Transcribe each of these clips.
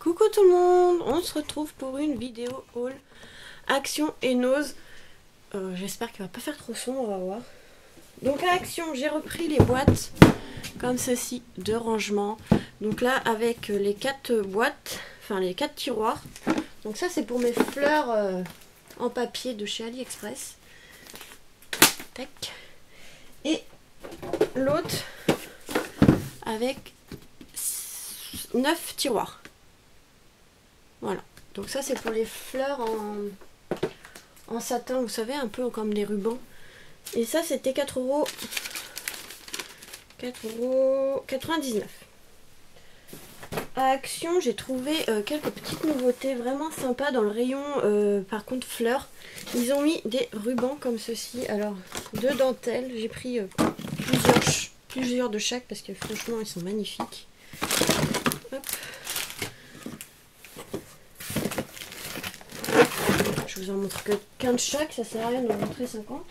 Coucou tout le monde, on se retrouve pour une vidéo haul Action et Nose. J'espère qu'il va pas faire trop sombre, on va voir. Donc à Action, j'ai repris les boîtes comme ceci de rangement. Donc là avec les 4 boîtes, enfin les 4 tiroirs. Donc ça c'est pour mes fleurs en papier de chez AliExpress. Tac. Et l'autre avec 9 tiroirs. Voilà, donc ça c'est pour les fleurs en satin, vous savez, un peu comme des rubans. Et ça c'était 4,99 €. À Action, j'ai trouvé quelques petites nouveautés vraiment sympas dans le rayon, par contre fleurs. Ils ont mis des rubans comme ceci, alors de dentelle. J'ai pris plusieurs de chaque parce que franchement ils sont magnifiques. Hop. Je vous en montre que qu'un de chaque, ça sert à rien de vous montrer 50.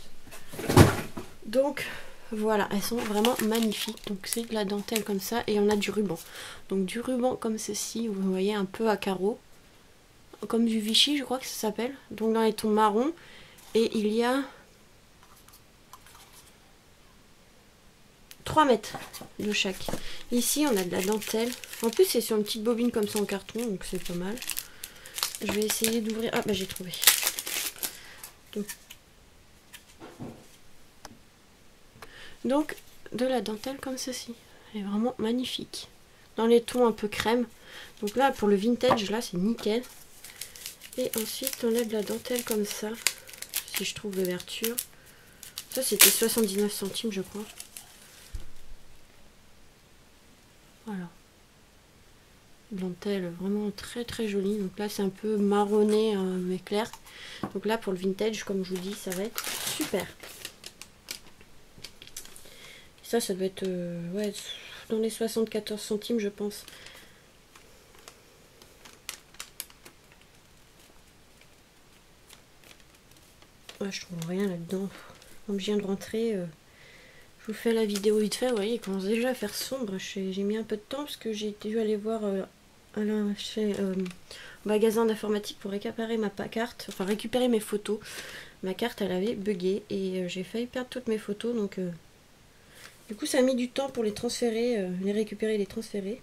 Donc voilà, elles sont vraiment magnifiques. Donc c'est de la dentelle comme ça et on a du ruban. Donc du ruban comme ceci, vous voyez, un peu à carreaux. Comme du Vichy, je crois que ça s'appelle. Donc dans les tons marron. Et il y a 3 mètres de chaque. Ici on a de la dentelle. En plus c'est sur une petite bobine comme ça en carton, donc c'est pas mal. Je vais essayer d'ouvrir. Ah bah j'ai trouvé. Donc de la dentelle comme ceci. Elle est vraiment magnifique. Dans les tons un peu crème. Donc là pour le vintage, là c'est nickel. Et ensuite on a de la dentelle comme ça. Si je trouve l'ouverture. Ça c'était 79 centimes je crois. Voilà. Dentelle vraiment très très jolie. Donc là c'est un peu marronné mais clair. Donc là pour le vintage, comme je vous dis, ça va être super. Ça doit être ouais, dans les 74 centimes je pense. Ouais, je trouve rien là-dedans. Comme je viens de rentrer, je vous fais la vidéo vite fait. Vous voyez, il commence déjà à faire sombre. J'ai mis un peu de temps parce que j'ai dû aller voir chez magasin d'informatique pour récupérer ma carte, enfin récupérer mes photos. Ma carte elle avait bugué et j'ai failli perdre toutes mes photos, donc du coup ça a mis du temps pour les transférer, les récupérer et les transférer.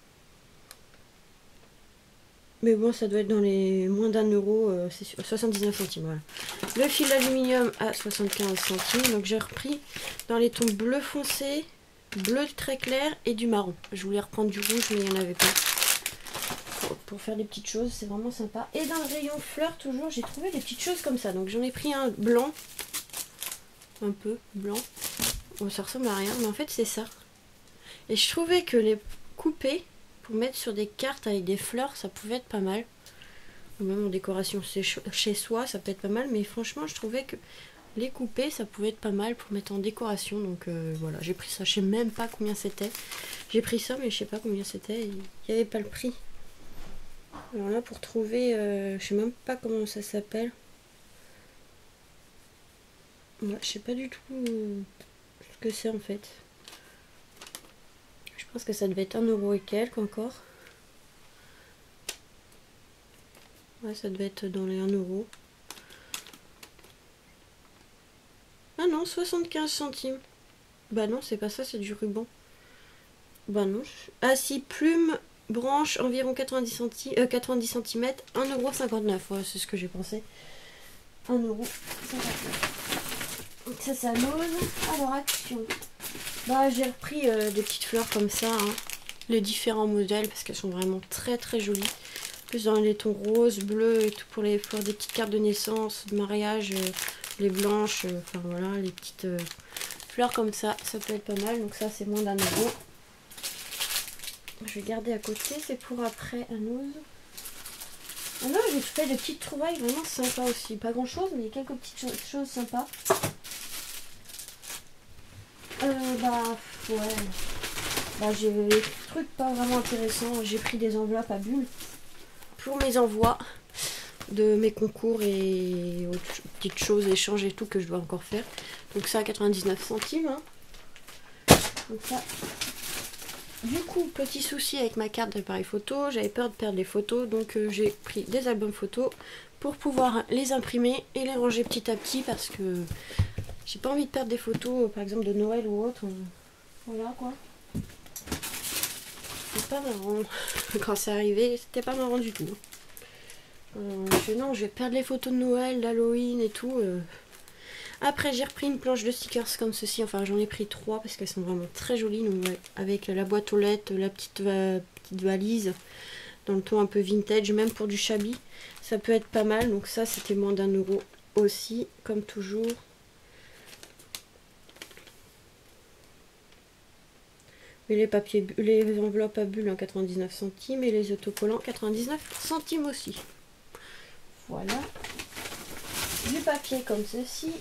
Mais bon, ça doit être dans les moins d'1 €, c'est sûr, 79 centimes, voilà. Le fil d'aluminium à 75 centimes, donc j'ai repris dans les tons bleu foncé, bleu très clair et du marron. Je voulais reprendre du rouge mais il n'y en avait pas. Pour faire des petites choses, c'est vraiment sympa. Et dans le rayon fleurs, toujours, j'ai trouvé des petites choses comme ça. Donc j'en ai pris un blanc, un peu blanc. Bon, ça ressemble à rien, mais en fait c'est ça. Et je trouvais que les couper pour mettre sur des cartes avec des fleurs, ça pouvait être pas mal. Ou même en décoration chez soi, ça peut être pas mal. Mais franchement, je trouvais que les couper, ça pouvait être pas mal pour mettre en décoration. Donc voilà, j'ai pris ça. Je sais même pas combien c'était. J'ai pris ça, mais je sais pas combien c'était. Il n'y avait pas le prix. Alors là, pour trouver, je sais même pas comment ça s'appelle. Ouais, je sais pas du tout ce que c'est en fait. Je pense que ça devait être 1 € et quelques encore. Ouais, ça devait être dans les 1 €. Ah non, 75 centimes. Bah non, c'est pas ça, c'est du ruban. Bah non. Ah si, plume, branche, environ 90 cm, 1,59 €. Ouais, c'est ce que j'ai pensé. 1,59 €. Ça, ça Nose. Alors, Action. Bah, j'ai repris des petites fleurs comme ça. Hein. Les différents modèles parce qu'elles sont vraiment très très jolies. Plus dans les tons roses, bleus et tout pour les fleurs des petites cartes de naissance, de mariage, les blanches. Enfin voilà, les petites fleurs comme ça. Ça peut être pas mal. Donc, ça, c'est moins d'1 €. Je vais garder à côté. C'est pour après à Nose. Ah non, j'ai fait des petites trouvailles vraiment sympas aussi. Pas grand chose, mais quelques petites choses sympas. Bah, ouais. Bah, j'ai des trucs pas vraiment intéressants. J'ai pris des enveloppes à bulles pour mes envois de mes concours et autres petites choses, échanges et tout que je dois encore faire. Donc, ça à 99 centimes. Hein. Donc, ça, Du coup, petit souci avec ma carte d'appareil photo, j'avais peur de perdre les photos, donc j'ai pris des albums photos pour pouvoir les imprimer et les ranger petit à petit parce que j'ai pas envie de perdre des photos, par exemple de Noël ou autre. Voilà quoi. C'est pas marrant. Quand c'est arrivé, c'était pas marrant du tout. Non, je vais perdre les photos de Noël, d'Halloween et tout. Après, j'ai repris une planche de stickers comme ceci. Enfin, j'en ai pris 3 parce qu'elles sont vraiment très jolies. Donc, ouais, avec la boîte aux lettres, la petite valise dans le ton un peu vintage, même pour du shabby, ça peut être pas mal. Donc ça, c'était moins d'1 € aussi, comme toujours. Et les papiers, les enveloppes à bulles en 99 centimes et les autocollants 99 centimes aussi. Voilà. Du papier comme ceci.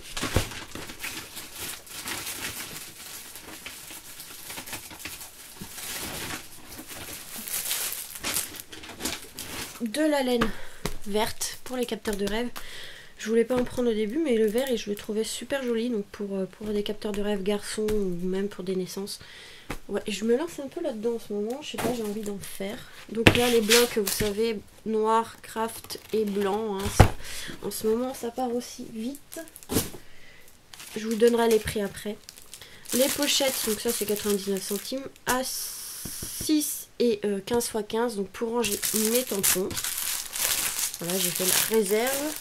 De la laine verte pour les capteurs de rêve. Je voulais pas en prendre au début, mais le vert, et je le trouvais super joli. Donc pour des capteurs de rêve garçons ou même pour des naissances. Ouais, je me lance un peu là-dedans en ce moment. Je sais pas, j'ai envie d'en faire. Donc là, les blocs, vous savez, noir, craft et blanc. Hein, ça, en ce moment, ça part aussi vite. Je vous donnerai les prix après. Les pochettes, donc ça c'est 99 centimes. À 6 et 15 x 15. Donc pour ranger mes tampons. Voilà, j'ai fait la réserve.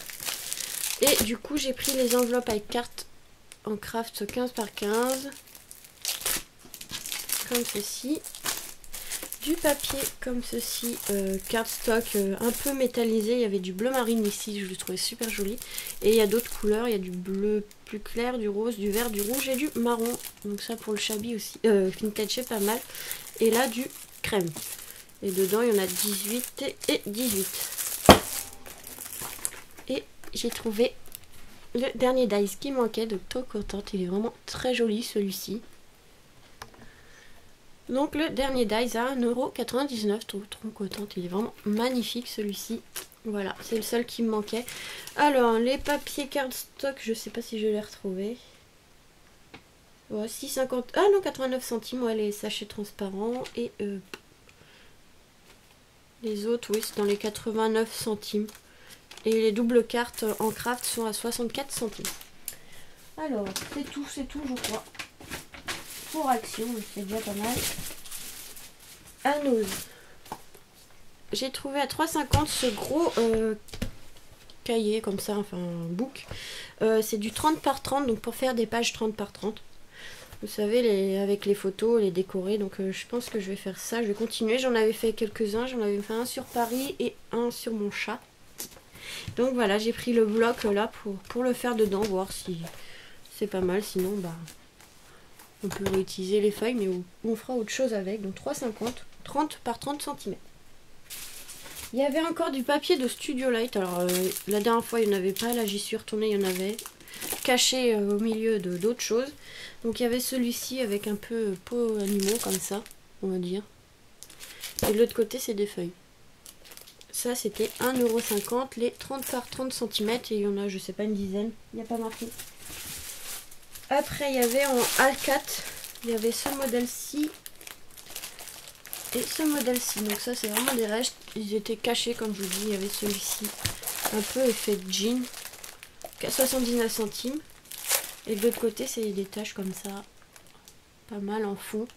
Et du coup, j'ai pris les enveloppes avec carte en craft 15 par 15. Comme ceci. Du papier comme ceci, cardstock un peu métallisé. Il y avait du bleu marine ici, je le trouvais super joli. Et il y a d'autres couleurs, il y a du bleu plus clair, du rose, du vert, du rouge et du marron. Donc ça pour le shabby aussi, vintage c'est pas mal. Et là du crème. Et dedans il y en a 18 et 18. Et j'ai trouvé le dernier dice qui manquait, donc trop contente. Il est vraiment très joli celui-ci. Donc le dernier dice à 1,99 €, trop contente, il est vraiment magnifique celui-ci. Voilà, c'est le seul qui me manquait. Alors, les papiers cardstock, je sais pas si je les retrouver. Ouais, 6,50. Ah non, 89 centimes, ouais, les sachets transparents. Et les autres, oui, c'est dans les 89 centimes. Et les doubles cartes en craft sont à 64 centimes. Alors, c'est tout, je crois. Pour Action, c'est déjà pas mal. Anose. J'ai trouvé à 3,50 ce gros cahier comme ça, enfin book. C'est du 30 par 30, donc pour faire des pages 30 par 30. Vous savez, avec les photos, les décorer. Donc je pense que je vais faire ça. Je vais continuer. J'en avais fait quelques-uns. J'en avais fait un sur Paris et un sur mon chat. Donc voilà, j'ai pris le bloc là pour le faire dedans, voir si c'est pas mal. Sinon, bah, on peut réutiliser les feuilles, mais on fera autre chose avec. Donc 3,50, 30 par 30 cm. Il y avait encore du papier de Studio Light. Alors la dernière fois il n'y en avait pas, là j'y suis retournée, il y en avait. Caché au milieu d'autres choses. Donc il y avait celui-ci avec un peu peau animaux comme ça, on va dire. Et de l'autre côté c'est des feuilles. Ça c'était 1,50 €, les 30 par 30 cm. Et il y en a, je sais pas, une dizaine. Il n'y a pas marqué. Après il y avait en A4, il y avait ce modèle-ci. Et ce modèle-ci, donc ça c'est vraiment des restes, ils étaient cachés comme je vous dis. Il y avait celui-ci, un peu effet jean, 79 centimes. Et de l'autre côté c'est des taches comme ça, pas mal en fond.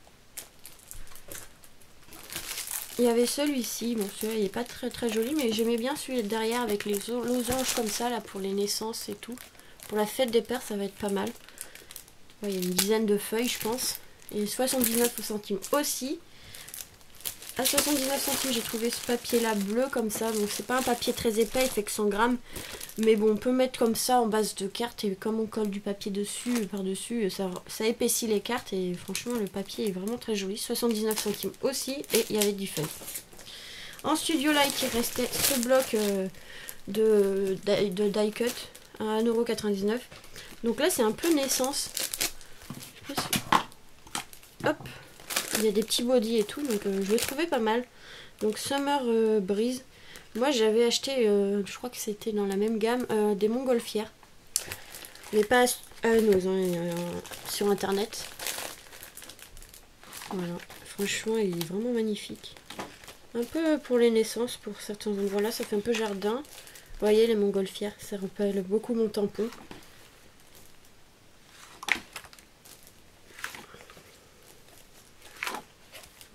Il y avait celui-ci, bon celui-là il n'est pas très joli, mais j'aimais bien celui derrière avec les losanges comme ça, là pour les naissances et tout. Pour la fête des pères ça va être pas mal. Ouais, il y a une dizaine de feuilles je pense. Et 79 centimes aussi. À 79 centimes, j'ai trouvé ce papier là bleu comme ça. Donc c'est pas un papier très épais, il fait que 100 grammes. Mais bon, on peut mettre comme ça en base de carte. Et comme on colle du papier dessus, par-dessus, ça épaissit les cartes. Et franchement, le papier est vraiment très joli. 79 centimes aussi. Et il y avait du feuille. En Studio Light, il restait ce bloc de die cut à 1,99 €. Donc là, c'est un peu naissance. Hop! Il y a des petits body et tout, donc je le trouvais pas mal. Donc Summer Breeze. Moi j'avais acheté, je crois que c'était dans la même gamme, des montgolfières. Mais pas à Nose, hein, sur internet. Voilà. Franchement, il est vraiment magnifique. Un peu pour les naissances, pour certains endroits là, ça fait un peu jardin. Vous voyez les montgolfières, ça rappelle beaucoup mon tampon.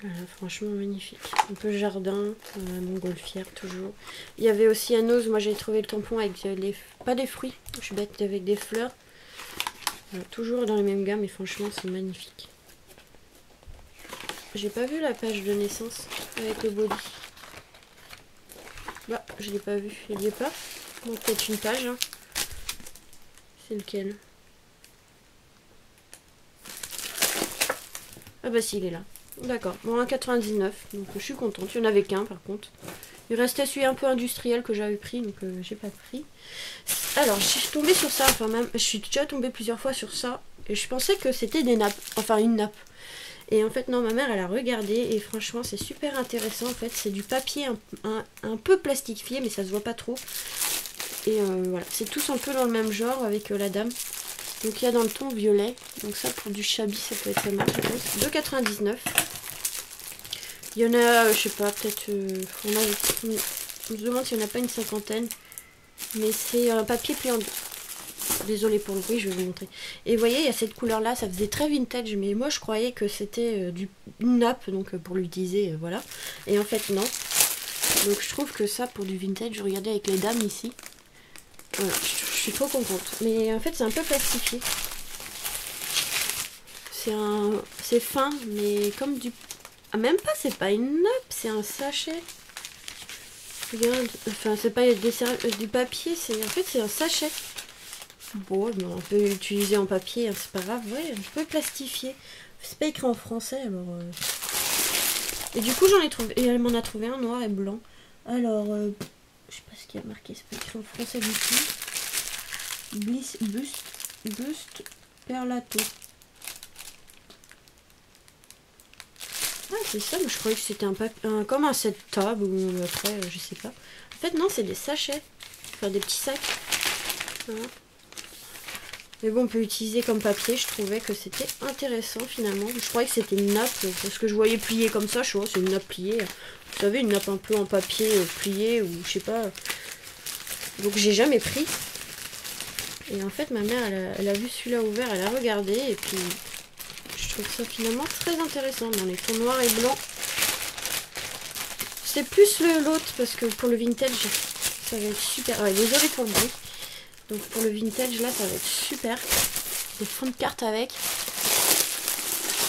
Voilà, franchement magnifique. Un peu jardin, montgolfière toujours. Il y avait aussi un ose, moi j'ai trouvé le tampon avec pas des fruits, je suis bête, avec des fleurs. Voilà, toujours dans les mêmes gammes et franchement c'est magnifique. J'ai pas vu la page de naissance avec le body. Bah, je l'ai pas vu, il y est pas. Bon, peut-être une page. Hein. C'est lequel? Ah bah si, il est là. D'accord, bon, 1,99, donc je suis contente. Il n'y en avait qu'un par contre. Il restait celui un peu industriel que j'avais pris, donc j'ai pas pris. Alors, je suis tombée sur ça, enfin même, je suis déjà tombée plusieurs fois sur ça. Et je pensais que c'était des nappes, enfin une nappe. Et en fait non, ma mère elle a regardé et franchement c'est super intéressant. En fait c'est du papier un peu plastifié mais ça se voit pas trop. Et voilà, c'est tous un peu dans le même genre avec la dame. Donc il y a dans le ton violet. Donc ça pour du shabby ça peut être pas mal je pense. 2,99. Il y en a, je sais pas, peut-être... on se demande s'il n'y en a pas une cinquantaine. Mais c'est un papier plié en deux. Désolée pour le bruit, je vais vous montrer. Et vous voyez, il y a cette couleur là, ça faisait très vintage, mais moi je croyais que c'était une nappe, donc pour l'utiliser, voilà. Et en fait non. Donc je trouve que ça pour du vintage, regardez avec les dames ici. Voilà, je suis trop contente. Mais en fait c'est un peu plastifié. C'est fin, mais comme du... Ah même pas, c'est pas une nappe, c'est un sachet. Regarde, enfin c'est pas du papier, en fait c'est un sachet. Bon, on peut l'utiliser en papier, hein, c'est pas grave. Ouais, un peu plastifié. C'est pas écrit en français, alors... Et du coup, j'en ai trouvé... Et elle m'en a trouvé un noir et blanc. Alors, je sais pas ce qu'il y a marqué, c'est pas écrit en français du tout. Bliss, Bust, Perlato. Ah, c'est ça, mais je croyais que c'était comme un set table, ou après, je sais pas. En fait, non, c'est des sachets. Enfin, des petits sacs. Voilà. Mais bon, on peut l'utiliser comme papier. Je trouvais que c'était intéressant finalement. Je croyais que c'était une nappe parce que je voyais plier comme ça. Je vois, c'est une nappe pliée. Vous savez, une nappe un peu en papier plié ou je sais pas. Donc j'ai jamais pris. Et en fait, ma mère, elle a vu celui-là ouvert, elle a regardé et puis je trouve ça finalement très intéressant dans les tons noirs et blancs. C'est plus l'autre parce que pour le vintage, ça va être super. Ouais, désolée pour le bruit. Donc pour le vintage là ça va être super. Des fonds de cartes avec.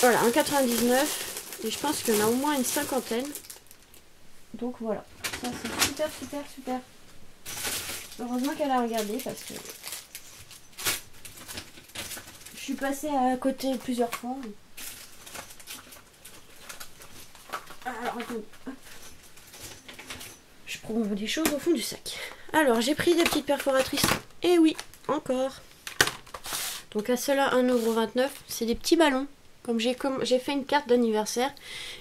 Voilà, 1,99. Et je pense qu'il y en a au moins une cinquantaine. Donc voilà. Ça c'est super super super. Heureusement qu'elle a regardé parce que je suis passée à côté plusieurs fois. Alors attendez. Je prends des choses au fond du sac. Alors j'ai pris des petites perforatrices. Et oui, encore. Donc à cela 1,29 €. C'est des petits ballons. Comme j'ai fait une carte d'anniversaire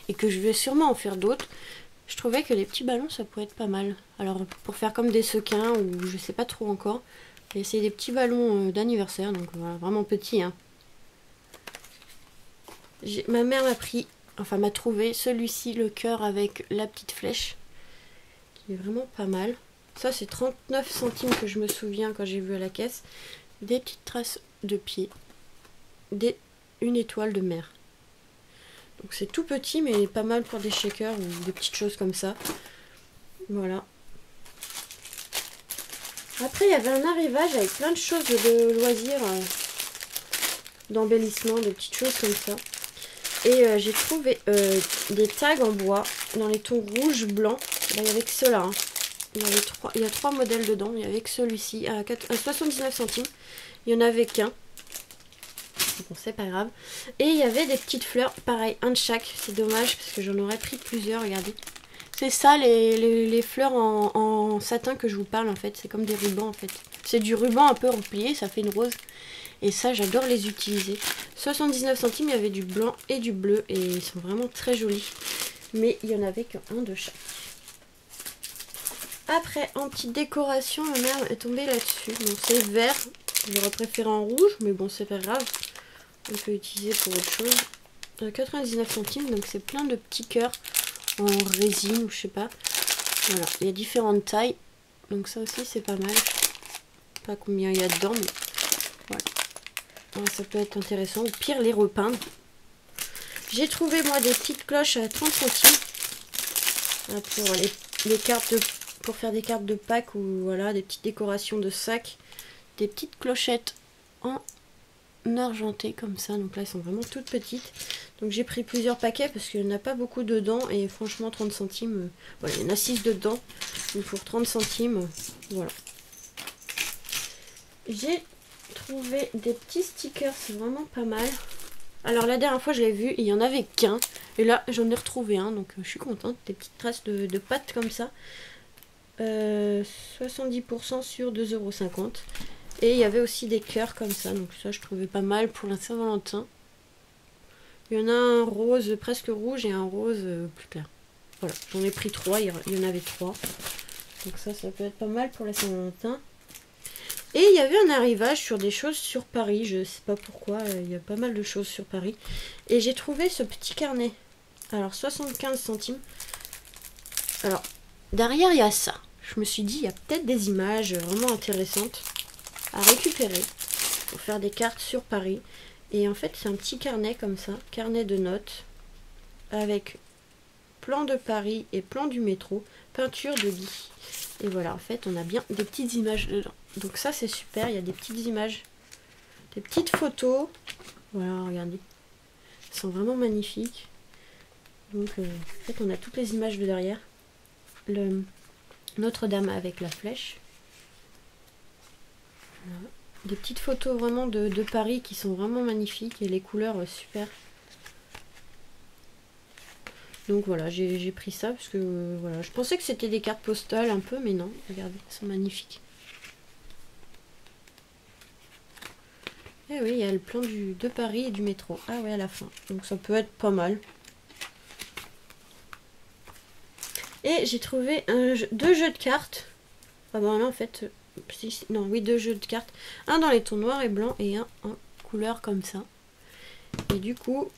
et que je vais sûrement en faire d'autres, je trouvais que les petits ballons ça pourrait être pas mal. Alors pour faire comme des sequins ou je sais pas trop encore. Et c'est des petits ballons d'anniversaire, donc voilà, vraiment petits. Hein. Ma mère m'a trouvé celui-ci, le cœur avec la petite flèche. Qui est vraiment pas mal. Ça c'est 39 centimes que je me souviens quand j'ai vu à la caisse. Des petites traces de pieds. Une étoile de mer. Donc c'est tout petit mais pas mal pour des shakers ou des petites choses comme ça. Voilà. Après il y avait un arrivage avec plein de choses de loisirs. D'embellissement, de petites choses comme ça. Et j'ai trouvé des tags en bois dans les tons rouge, blanc. Là, il y avait que ceux-là. Hein. Il y a 3 modèles dedans. Il y avait que celui-ci à 79 centimes. Il n'y en avait qu'un. Bon, c'est pas grave. Et il y avait des petites fleurs. Pareil, un de chaque. C'est dommage parce que j'en aurais pris plusieurs. Regardez. C'est ça les fleurs en satin que je vous parle en fait. C'est comme des rubans en fait. C'est du ruban un peu replié. Ça fait une rose. Et ça, j'adore les utiliser. 79 centimes, il y avait du blanc et du bleu. Et ils sont vraiment très jolis. Mais il n'y en avait qu'un de chaque. Après, en petite décoration, ma mère est tombée là-dessus. Bon, c'est vert. J'aurais préféré en rouge. Mais bon, c'est pas grave. On peut l'utiliser pour autre chose. 99 centimes, donc c'est plein de petits cœurs en résine ou je sais pas. Voilà, il y a différentes tailles, donc ça aussi c'est pas mal. Je sais pas combien il y a dedans, mais voilà. Alors, ça peut être intéressant, ou pire les repeindre. J'ai trouvé moi des petites cloches à 30 centimes pour les cartes pour faire des cartes de Pâques ou voilà, des petites décorations de sacs, des petites clochettes en argenté comme ça, donc là elles sont vraiment toutes petites, donc j'ai pris plusieurs paquets parce qu'il n'y en a pas beaucoup dedans et franchement 30 centimes, voilà, il y en a 6 dedans, donc pour 30 centimes, voilà. J'ai trouvé des petits stickers, c'est vraiment pas mal. Alors la dernière fois je l'ai vu, il n'y en avait qu'un, et là j'en ai retrouvé un, donc je suis contente, des petites traces de pâtes comme ça, 70% sur 2,50 €. Et il y avait aussi des cœurs comme ça, donc ça je trouvais pas mal pour la Saint-Valentin. Il y en a un rose presque rouge et un rose plus clair. Voilà, j'en ai pris 3, il y en avait 3. Donc ça peut être pas mal pour la Saint-Valentin. Et il y avait un arrivage sur des choses sur Paris, je sais pas pourquoi, il y a pas mal de choses sur Paris. Et j'ai trouvé ce petit carnet, alors 75 centimes. Alors, derrière il y a ça. Je me suis dit, il y a peut-être des images vraiment intéressantes à récupérer pour faire des cartes sur Paris. Et en fait c'est un petit carnet comme ça, carnet de notes avec plan de Paris et plan du métro, peinture de Guy. Et voilà, en fait on a bien des petites images dedans, donc ça c'est super. Il y a des petites images, des petites photos, voilà, regardez, elles sont vraiment magnifiques. Donc en fait on a toutes les images de derrière, le Notre-Dame avec la flèche. Voilà. Des petites photos vraiment de Paris qui sont vraiment magnifiques et les couleurs super. Donc voilà, j'ai pris ça parce que voilà, je pensais que c'était des cartes postales un peu, mais non, regardez, elles sont magnifiques. Et oui, il y a le plan de Paris et du métro. Ah ouais, à la fin. Donc ça peut être pas mal. Et j'ai trouvé deux jeux de cartes. Ah ben là en fait, non, oui, deux jeux de cartes. Un dans les tons noirs et blancs et un en couleur comme ça. Et du coup,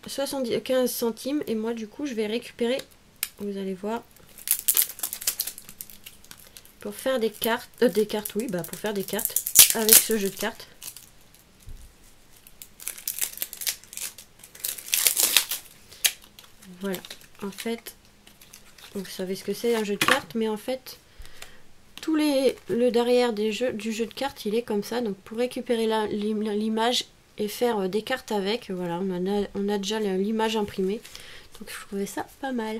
75 centimes. Et moi du coup, je vais récupérer, vous allez voir, pour faire des cartes. Oui, bah pour faire des cartes avec ce jeu de cartes. Voilà, en fait, vous savez ce que c'est un jeu de cartes, mais en fait, le derrière du jeu de cartes, il est comme ça. Donc pour récupérer l'image et faire des cartes avec, voilà, on a déjà l'image imprimée. Donc je trouvais ça pas mal.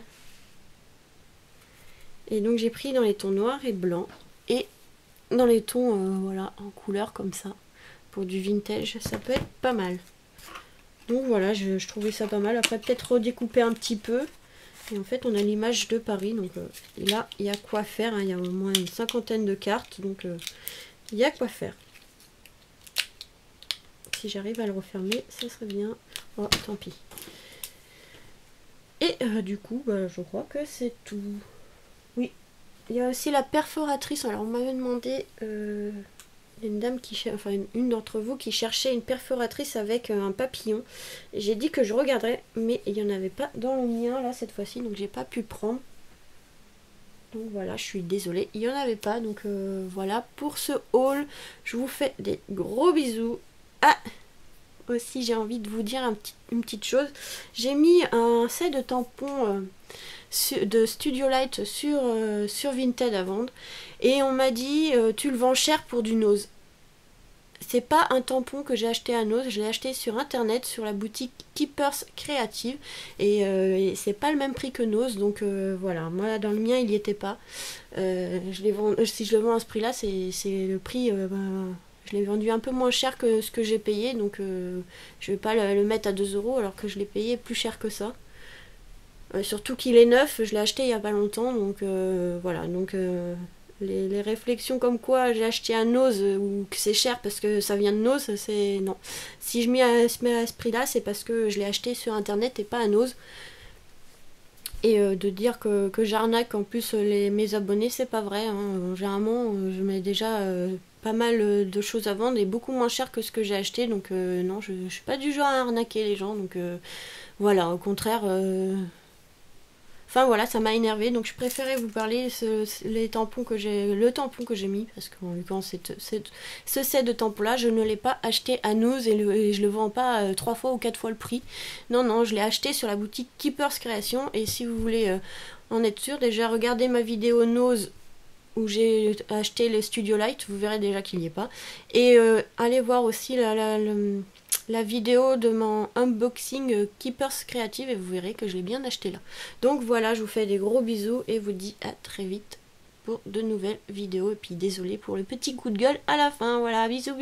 Et donc j'ai pris dans les tons noirs et blancs et dans les tons voilà, en couleur comme ça. Pour du vintage, ça peut être pas mal. Donc voilà, je trouvais ça pas mal. Après peut-être redécouper un petit peu. Et en fait on a l'image de Paris. Donc là il y a quoi faire, hein. Il y a au moins une cinquantaine de cartes. Donc il y a quoi faire. Si j'arrive à le refermer, ça serait bien. Oh, tant pis. Et du coup, bah, je crois que c'est tout. Oui. Il y a aussi la perforatrice. Alors on m'avait demandé... une dame enfin une d'entre vous qui cherchait une perforatrice avec un papillon. J'ai dit que je regarderais, mais il n'y en avait pas dans le mien là cette fois-ci, donc j'ai pas pu prendre. Donc voilà, je suis désolée, il n'y en avait pas. Donc voilà pour ce haul. Je vous fais des gros bisous. Ah, aussi j'ai envie de vous dire une petite chose. J'ai mis un set de tampons de Studio Light sur Vinted à vendre. Et on m'a dit, tu le vends cher pour du Nose. C'est pas un tampon que j'ai acheté à Nose, je l'ai acheté sur internet, sur la boutique Keepers Creative. Et c'est pas le même prix que Nose, donc voilà. Moi, dans le mien, il y était pas. Si je le vends à ce prix-là, c'est le prix... je l'ai vendu un peu moins cher que ce que j'ai payé, donc je vais pas le mettre à 2 € alors que je l'ai payé plus cher que ça. Surtout qu'il est neuf, je l'ai acheté il y a pas longtemps, donc voilà. Donc les réflexions comme quoi j'ai acheté un Nose ou que c'est cher parce que ça vient de Nose, c'est non. Si je mets à ce prix-là, c'est parce que je l'ai acheté sur internet et pas à Nose. Et de dire que j'arnaque en plus mes abonnés, c'est pas vrai, hein. Généralement, je mets déjà pas mal de choses à vendre et beaucoup moins cher que ce que j'ai acheté. Donc non, je suis pas du genre à arnaquer les gens. Donc Voilà, au contraire... Enfin voilà, ça m'a énervé, donc je préférais vous parler les tampons que le tampon que j'ai mis, parce qu'en l'occurrence ce set de tampons là, je ne l'ai pas acheté à Nose et je le vends pas 3 fois ou 4 fois le prix. Non, non, je l'ai acheté sur la boutique Keepers Création, et si vous voulez en être sûr, déjà regardez ma vidéo Nose où j'ai acheté les Studio Light, vous verrez déjà qu'il n'y est pas. Et allez voir aussi la vidéo de mon unboxing Keepers Creative et vous verrez que je l'ai bien acheté là. Donc voilà, je vous fais des gros bisous et vous dis à très vite pour de nouvelles vidéos. Et puis désolé pour le petit coup de gueule à la fin. Voilà, bisous bisous.